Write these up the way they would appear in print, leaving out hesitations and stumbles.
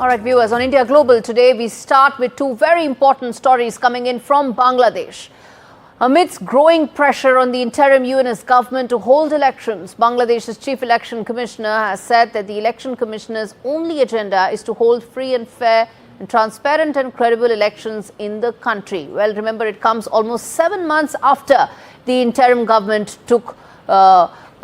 All right, viewers, on India Global today, we start with two very important stories coming in from Bangladesh. Amidst growing pressure on the interim Yunus government to hold elections, Bangladesh's Chief Election Commissioner has said that the Election Commissioner's only agenda is to hold free and fair and transparent and credible elections in the country. Well, remember, it comes almost 7 months after the interim government took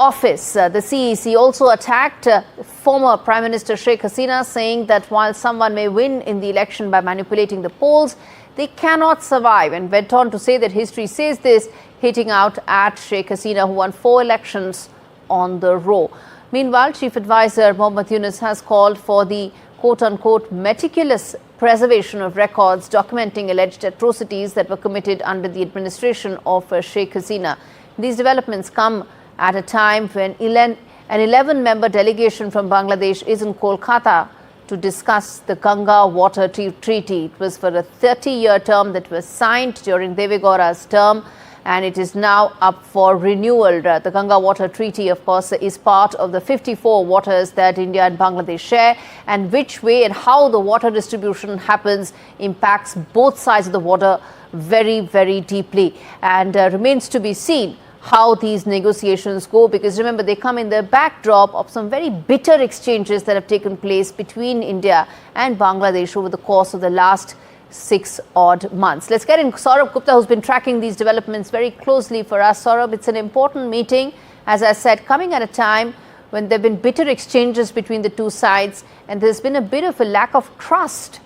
office. The CEC also attacked former Prime Minister Sheikh Hasina, saying that while someone may win in the election by manipulating the polls, they cannot survive, and went on to say that history says this, hitting out at Sheikh Hasina, who won 4 elections on the row. Meanwhile, Chief Advisor Mohammad Yunus has called for the quote-unquote meticulous preservation of records documenting alleged atrocities that were committed under the administration of Sheikh Hasina. These developments come at a time when an 11-member delegation from Bangladesh is in Kolkata to discuss the Ganga water treaty. It was for a 30-year term that was signed during Deve Gaura's term, and it is now up for renewal. The Ganga water treaty, of course, is part of the 54 waters that India and Bangladesh share, and which way and how the water distribution happens impacts both sides of the water very, very deeply, and remains to be seen how these negotiations go, because remember, they come in the backdrop of some very bitter exchanges that have taken place between India and Bangladesh over the course of the last 6 odd months. Let's get in Saurabh Gupta, who's been tracking these developments very closely for us. Saurabh, it's an important meeting, as I said, coming at a time when there have been bitter exchanges between the two sides, and there's been a bit of a lack of trust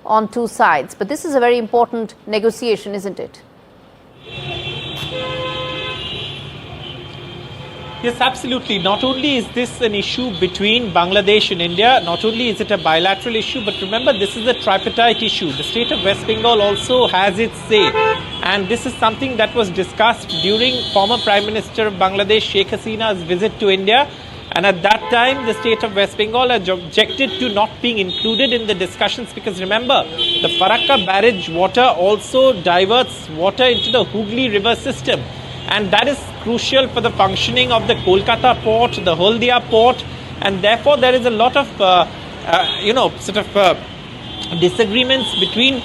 on two sides. But this is a very important negotiation, isn't it? Yes, absolutely. Not only is this an issue between Bangladesh and India, not only is it a bilateral issue, but remember, this is a tripartite issue. The state of West Bengal also has its say. And this is something that was discussed during former Prime Minister of Bangladesh, Sheikh Hasina's visit to India. And at that time, the state of West Bengal objected to not being included in the discussions, because remember, the Farakka barrage water also diverts water into the Hooghly river system. And that is crucial for the functioning of the Kolkata port, the Haldia port, and therefore there is a lot of, disagreements between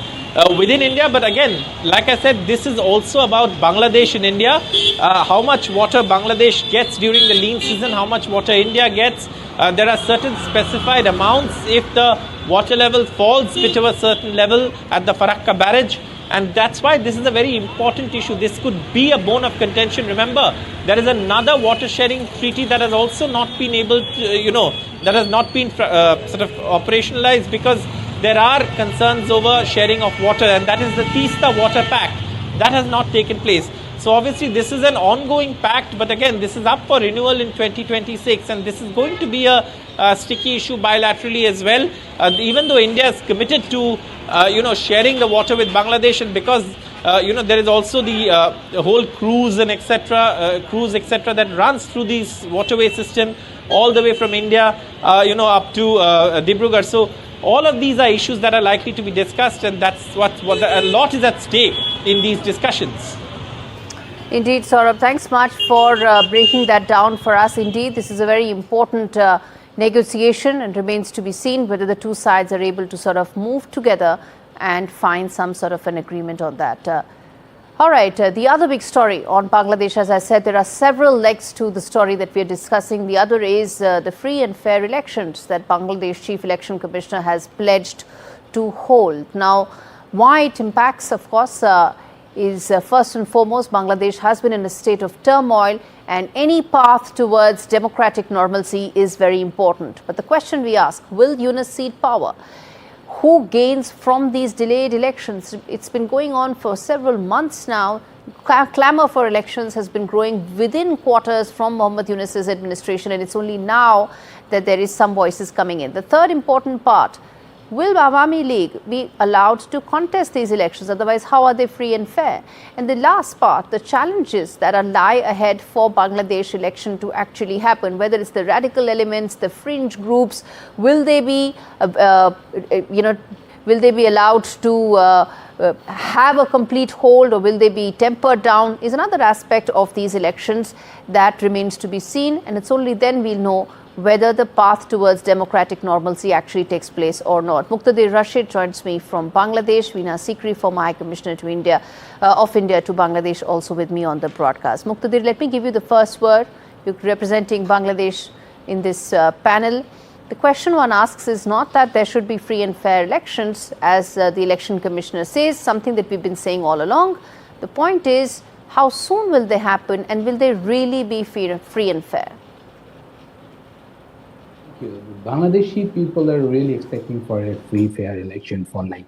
within India. But again, like I said, this is also about Bangladesh and India. How much water Bangladesh gets during the lean season, how much water India gets. There are certain specified amounts if the water level falls below a certain level at the Farakka barrage. And that's why this is a very important issue. This could be a bone of contention. Remember, there is another water sharing treaty that has also not been able to, that has not been operationalized, because there are concerns over sharing of water, and that is the Teesta Water Pact. That has not taken place. So obviously this is an ongoing pact, but again, this is up for renewal in 2026, and this is going to be a sticky issue bilaterally as well. Even though India is committed to sharing the water with Bangladesh, and because there is also the whole cruise etc. that runs through this waterway system all the way from India up to Dibrugarh. So all of these are issues that are likely to be discussed, and that's what a lot is at stake in these discussions. Indeed, Saurabh, thanks much for breaking that down for us. Indeed, this is a very important negotiation, and remains to be seen whether the two sides are able to sort of move together and find some sort of an agreement on that. All right, the other big story on Bangladesh, as I said, there are several legs to the story that we are discussing. The other is the free and fair elections that Bangladesh Chief Election Commissioner has pledged to hold. Now, why it impacts, of course, is first and foremost, Bangladesh has been in a state of turmoil, and any path towards democratic normalcy is very important. But the question we ask, will Yunus cede power? Who gains from these delayed elections? It's been going on for several months now. Clamour for elections has been growing within quarters from Mohammad Yunus's administration, and it's only now that there is some voices coming in. The third important part, will Awami League be allowed to contest these elections? Otherwise, how are they free and fair? And the last part, the challenges that lie ahead for Bangladesh election to actually happen, whether it's the radical elements, the fringe groups, will they be, allowed to have a complete hold, or will they be tempered down, is another aspect of these elections that remains to be seen. And it's only then we'll know whether the path towards democratic normalcy actually takes place or not. Muktadir, Rashid joins me from Bangladesh. Veena Sikri, former High Commissioner to India, of India to Bangladesh, also with me on the broadcast. Muktadir, let me give you the first word. You're representing Bangladesh in this panel. The question one asks is not that there should be free and fair elections, as the election commissioner says, something that we've been saying all along. The point is, how soon will they happen, and will they really be free and fair? Bangladeshi people are really expecting for a free, fair election for like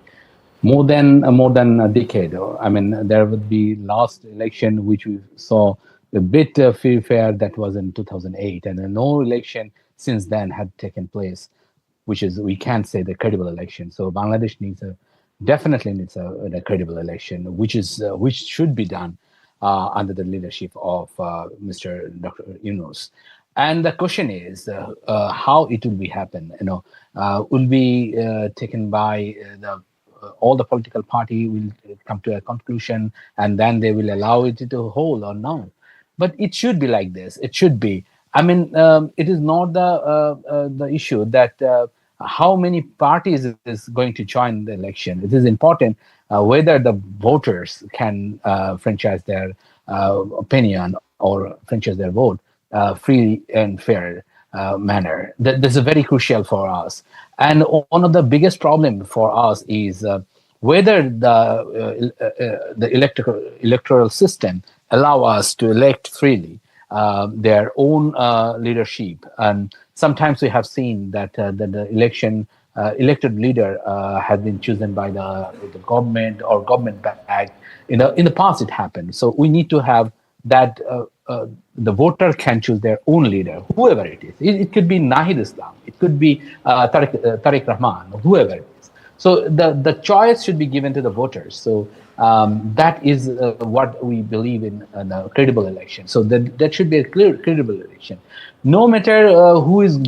more than a decade. I mean, there would be last election which we saw a bit free, fair, that was in 2008, and no election since then had taken place, which is, we can't say, the credible election. So Bangladesh definitely needs a credible election, which should be done under the leadership of Mr. Dr. Yunus. And the question is how it will be happen. Will be taken by all the political party will come to a conclusion, and then they will allow it to hold or no. But it should be like this. It should be. I mean, it is not the issue that how many parties is going to join the election. It is important whether the voters can franchise their opinion or franchise their vote free and fair manner. This is very crucial for us. And one of the biggest problems for us is whether the electoral system allow us to elect freely their own leadership. And sometimes we have seen that the elected leader has been chosen by the government or government backed. In the past, it happened. So we need to have that the voter can choose their own leader, whoever it is. It could be Nahid Islam, it could be Tariq Rahman, whoever it is. So the choice should be given to the voters. So that is what we believe in a credible election. So that should be a credible election. No matter who is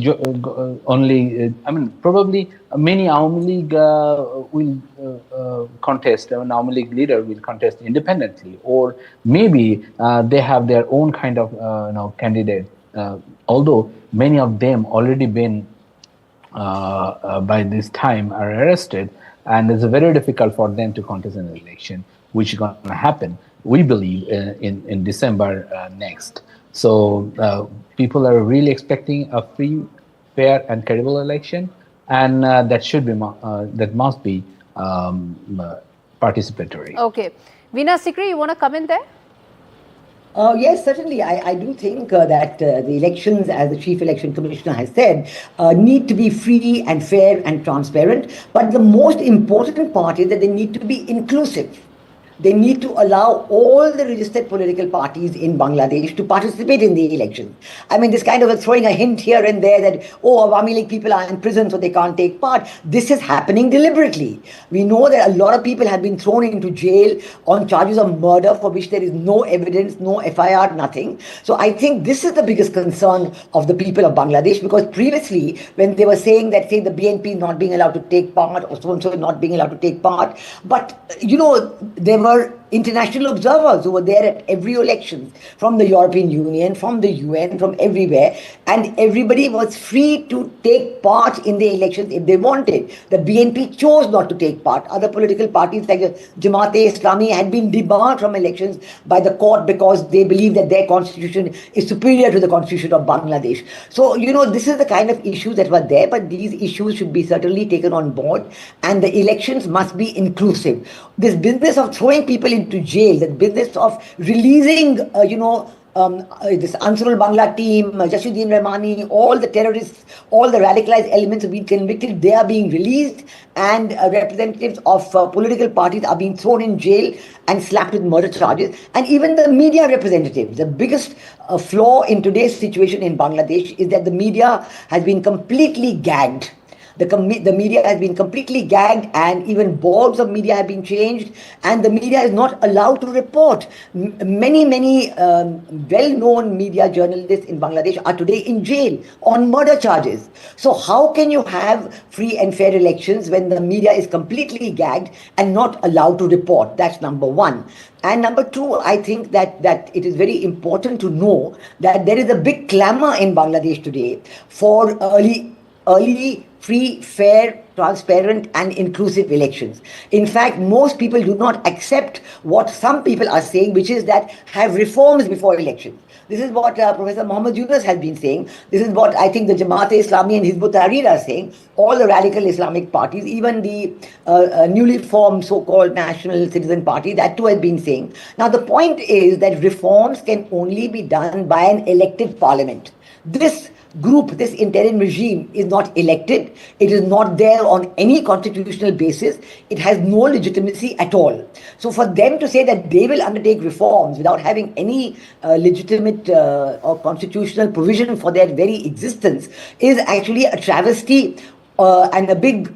only, I mean, probably many Awami League will contest, an Awami League leader will contest independently, or maybe they have their own kind of candidate, although many of them already been by this time are arrested, and it's very difficult for them to contest an election, which is going to happen, we believe, in December next. So people are really expecting a free, fair, and credible election, and that should be that must be participatory. Okay, Veena Sikri, you want to come in there? Yes, certainly. I do think that the elections, as the Chief Election Commissioner has said, need to be free and fair and transparent. But the most important part is that they need to be inclusive. They need to allow all the registered political parties in Bangladesh to participate in the elections. I mean, this kind of throwing a hint here and there that, oh, Awami League people are in prison, so they can't take part. This is happening deliberately. We know that a lot of people have been thrown into jail on charges of murder for which there is no evidence, no FIR, nothing. So I think this is the biggest concern of the people of Bangladesh, because previously, when they were saying that, say, the BNP not being allowed to take part, or so-and-so not being allowed to take part, but, you know, there were international observers who were there at every election, from the European Union, from the UN, from everywhere, and everybody was free to take part in the elections if they wanted. The BNP chose not to take part. Other political parties like the Jamaat-e-Islami had been debarred from elections by the court because they believe that their constitution is superior to the constitution of Bangladesh. So, you know, this is the kind of issues that were there, but these issues should be certainly taken on board, and the elections must be inclusive. This business of throwing people into jail, the business of releasing, this Ansarul Bangla team, Jashuddin Rahmani, all the terrorists, all the radicalized elements have been convicted, they are being released, and representatives of political parties are being thrown in jail and slapped with murder charges. And even the media representatives, the biggest flaw in today's situation in Bangladesh is that the media has been completely gagged. The media has been completely gagged, and even boards of media have been changed, and the media is not allowed to report. Many well-known media journalists in Bangladesh are today in jail on murder charges. So how can you have free and fair elections when the media is completely gagged and not allowed to report? That's number one. And number two, I think that it is very important to know that there is a big clamor in Bangladesh today for early, free, fair, transparent and inclusive elections. In fact, most people do not accept what some people are saying, which is that have reforms before elections. This is what Professor Muhammad Yunus has been saying. This is what I think the Jamaat-e-Islami and Hizb ut-Tahrir are saying. All the radical Islamic parties, even the newly formed so-called National Citizen Party, that too has been saying. Now, the point is that reforms can only be done by an elected parliament. This group, this interim regime is not elected. It is not there on any constitutional basis. It has no legitimacy at all. So for them to say that they will undertake reforms without having any legitimate or constitutional provision for their very existence is actually a travesty and a big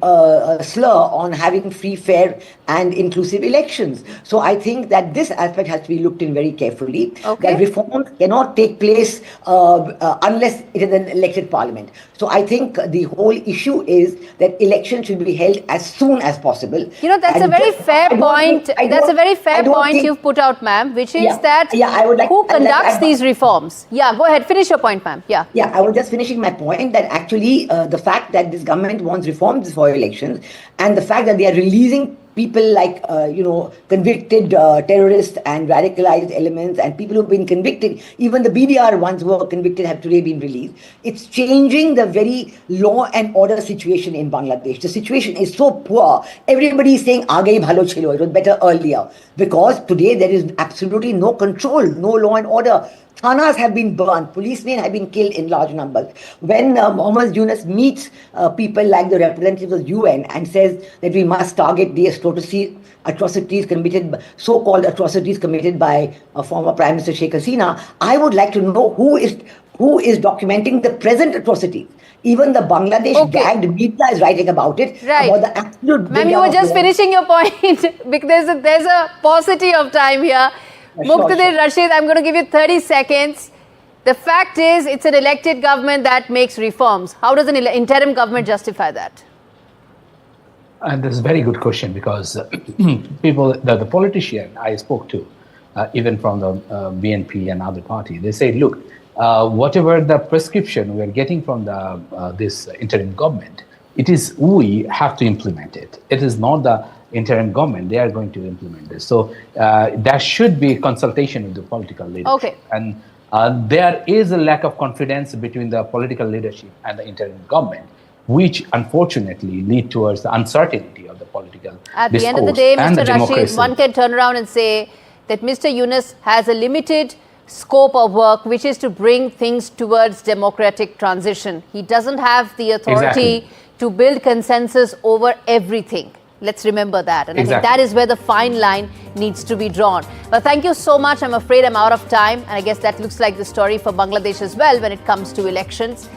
slur on having free, fair and inclusive elections. So I think that this aspect has to be looked in very carefully. Okay. That reforms cannot take place unless it is an elected parliament. So I think the whole issue is that elections should be held as soon as possible. You know, that's a very fair point. That's a very fair point you've put out, ma'am, which is that who conducts these reforms? Yeah, go ahead. Finish your point, ma'am. Yeah, I was just finishing my point that actually the fact that this government wants reforms before elections and the fact that they are releasing people like, convicted terrorists and radicalized elements and people who've been convicted, even the BDR ones who were convicted have today been released. It's changing the very law and order situation in Bangladesh. The situation is so poor. Everybody is saying, "Aage bhalo chilo," it was better earlier. Because today there is absolutely no control, no law and order. Thanas have been burned, policemen have been killed in large numbers. When Muhammad Yunus meets people like the representatives of UN and says that we must target the atrocities committed, so-called atrocities committed by former Prime Minister Sheikh Hasina, I would like to know who is documenting the present atrocities. Even the Bangladesh gagged media is writing about it. Right. About the absolute. Ma'am, you were just finishing your point because there's a paucity of time here. Muktadir, Rashid, I'm going to give you 30 seconds. The fact is, it's an elected government that makes reforms. How does an interim government justify that? And this is a very good question because the politician I spoke to, even from the BNP and other party, they say, look, whatever the prescription we're getting from this interim government, we have to implement it. It is not the interim government, they are going to implement this. So there should be consultation with the political leadership. Okay. And there is a lack of confidence between the political leadership and the interim government, which unfortunately lead towards the uncertainty of the political discourse. At the end of the day, Mr. Rashid, democracy. One can turn around and say that Mr. Yunus has a limited scope of work, which is to bring things towards democratic transition. He doesn't have the authority to build consensus over everything. Let's remember that. And I think that is where the fine line needs to be drawn. But thank you so much. I'm afraid I'm out of time. And I guess that looks like the story for Bangladesh as well when it comes to elections.